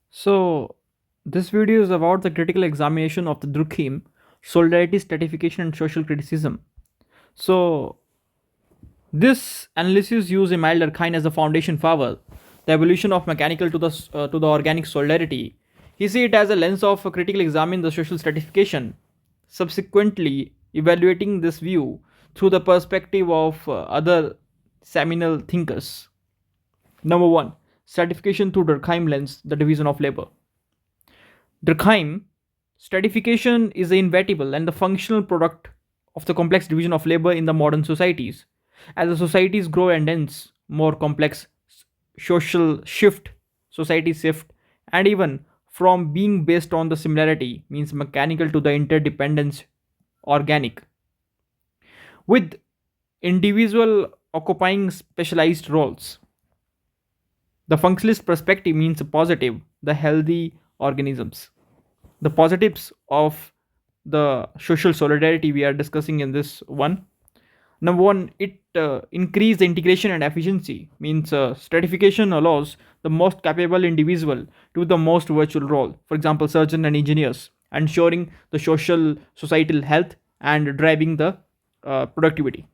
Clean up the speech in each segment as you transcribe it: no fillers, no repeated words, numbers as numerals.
So, this video is about the critical examination of the Durkheim, solidarity, stratification, and social criticism. So, this analysis uses Emile Durkheim as the foundation for the evolution of mechanical to the organic solidarity. He see it as a lens of critical examine the social stratification, subsequently evaluating this view through the perspective of other seminal thinkers. Number one, stratification through Durkheim lens, the division of labor. Durkheim, stratification is the inevitable and the functional product of the complex division of labor in the modern societies. As the societies grow and dense, more complex social shift, society shift, and even from being based on the similarity means mechanical to the interdependence organic, with individual occupying specialized roles. The functionalist perspective means positive, the healthy organisms. The positives of the social solidarity we are discussing in this one. Number one, it increase the integration and efficiency, means stratification allows the most capable individual to the most virtual role, for example surgeon and engineers, ensuring the social societal health and driving the productivity.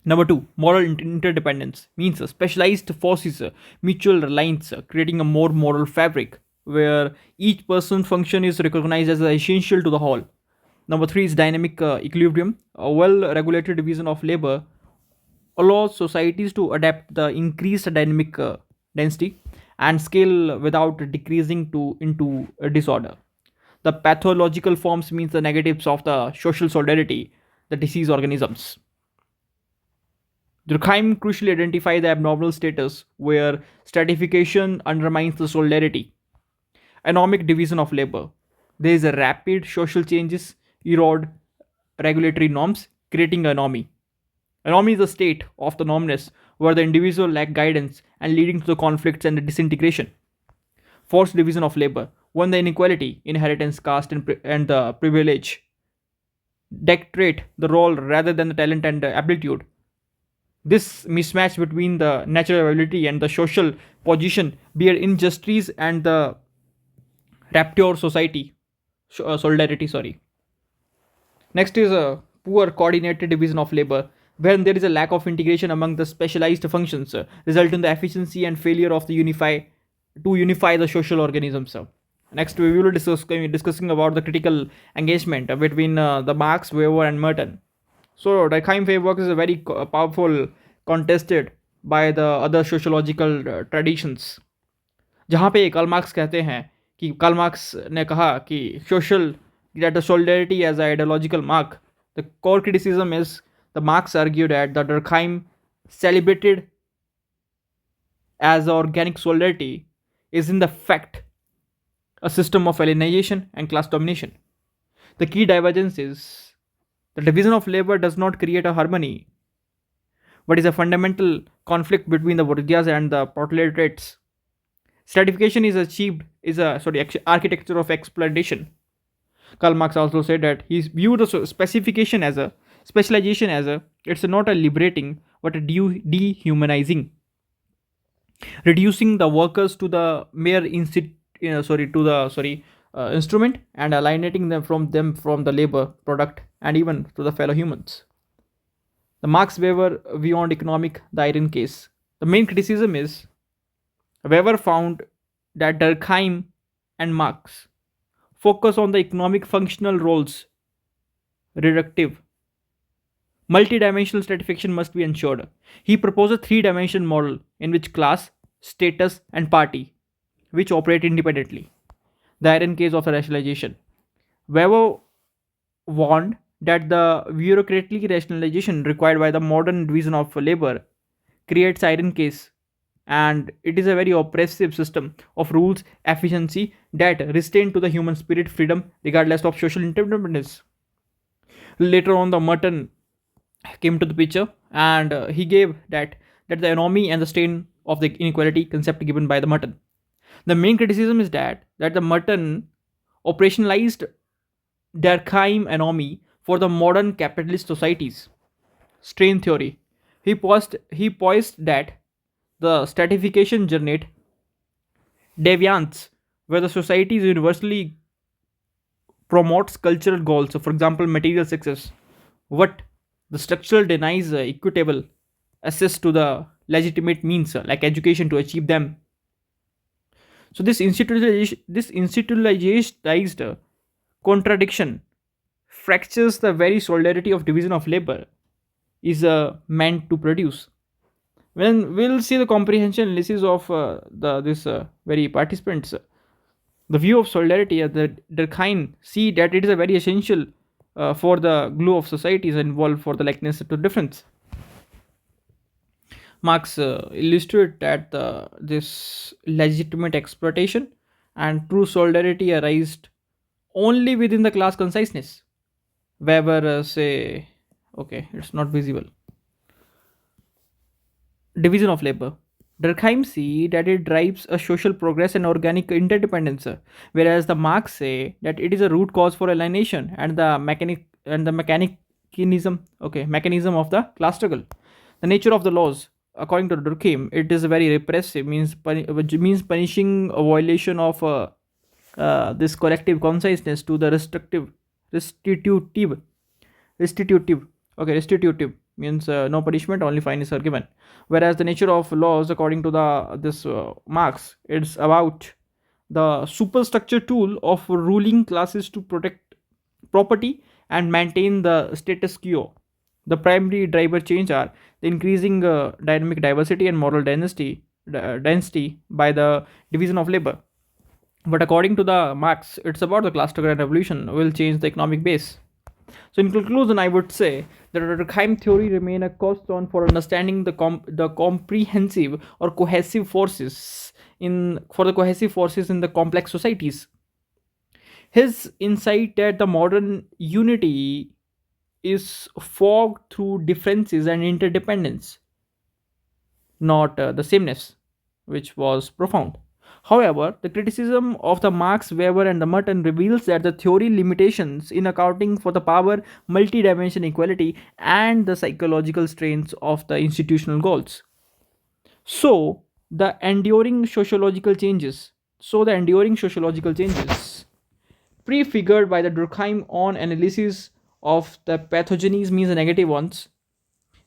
Number two, moral interdependence means specialized forces, mutual reliance, creating a more moral fabric where each person's function is recognized as essential to the whole. Number three is dynamic equilibrium. A well regulated division of labor allows societies to adapt the increased dynamic density and scale without decreasing to into a disorder. The pathological forms means the negatives of the social solidarity, the disease organisms. Durkheim crucially identified the abnormal status where stratification undermines the solidarity. Anomic division of labor. There is a rapid social changes erode regulatory norms, creating anomy. Anomy is a state of the normness where the individual lack guidance and leading to the conflicts and the disintegration. Forced division of labor. When the inequality, inheritance, caste, and the privilege dictate the role rather than the talent and the aptitude. This mismatch between the natural ability and the social position bear injustice and the rapture society solidarity. Sorry. Next is a poor coordinated division of labor, when there is a lack of integration among the specialized functions, result in the efficiency and failure of the unify the social organisms. Next, we will discussing about the critical engagement between the Marx, Weber, and Merton. So, Durkheim framework is a very powerful, contested by the other sociological traditions. जहाँ पे Karl Marx कहते हैं कि Karl Marx ने कहा कि social that the solidarity as an ideological mark. The core criticism is the Marx argued that Durkheim celebrated as organic solidarity is in the fact a system of alienation and class domination. The key divergence is the division of labor does not create a harmony, but is a fundamental conflict between the bourgeois and the proletariats. Stratification is achieved is a architecture of exploitation. Karl Marx also said that he viewed the specification as a specialization as a it's not a liberating but a dehumanizing, reducing the workers to the mere instrument and alienating them from the labor product and even to the fellow humans. The Marx Weber beyond economic the iron case. The main criticism is Weber found that Durkheim and Marx focus on the economic functional roles reductive. Multidimensional stratification must be ensured. He proposed a three-dimension model in which class, status, and party, which operate independently. The iron case of the rationalization. Weber warned that the bureaucratic rationalization required by the modern division of labor creates iron case, and it is a very oppressive system of rules efficiency that restrain to the human spirit freedom regardless of social interdependence. Later on the Merton came to the picture, and he gave that the anomy and the strain of the inequality concept given by the Merton. The main criticism is that the Merton operationalized Durkheim anomy for the modern capitalist societies. Strain theory. He poised that the stratification generate deviance where the society is universally promotes cultural goals. So, for example, material success. What the structural denies equitable access to the legitimate means like education to achieve them. So this institutionalized contradiction fractures the very solidarity of division of labor is meant to produce. When we'll see the comprehension analysis of the this very participants, the view of solidarity at the Durkheim see that it is a very essential for the glue of societies involved for the likeness to difference. Marx illustrated that this legitimate exploitation and true solidarity arise only within the class conciseness. Weber say, okay, it's not visible. Division of labor. Durkheim see that it drives a social progress and organic interdependence, whereas the Marx say that it is a root cause for alienation and the mechanism, okay, mechanism of the class struggle. The nature of the laws, according to Durkheim, it is very repressive, which means punishing a violation of this collective consciousness to the restitutive restitutive restitutive means no punishment, only fines are given, whereas the nature of laws according to the this Marx, it's about the superstructure tool of ruling classes to protect property and maintain the status quo. The primary driver change are the increasing dynamic diversity and moral density by the division of labor. But according to the Marx, it's about the class struggle and revolution will change the economic base. So, in conclusion, I would say that Durkheim theory remain a cornerstone for understanding the comprehensive or cohesive forces in the complex societies. His insight that the modern unity is forged through differences and interdependence, not the sameness, which was profound. However, the criticism of the Marx, Weber, and the Merton reveals that the theory limitations in accounting for the power, multi-dimension equality, and the psychological strains of the institutional goals. So, the enduring sociological changes. The enduring sociological changes, prefigured by the Durkheim on analysis of the pathogenies means the negative ones,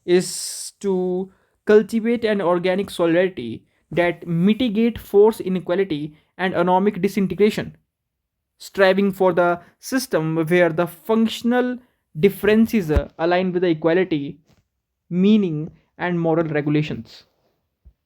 is to cultivate an organic solidarity that mitigate force inequality and economic disintegration, striving for the system where the functional differences align with the equality, meaning, and moral regulations.